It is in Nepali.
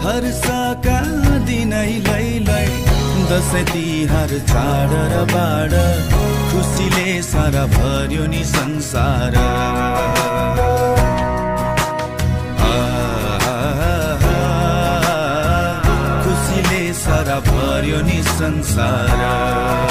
हर्षका दिनै लै दसैँ तिहार चाड र बाड खुसीले सारा भर्यो नि संसार खुसीले सारा भर्यो नि संसार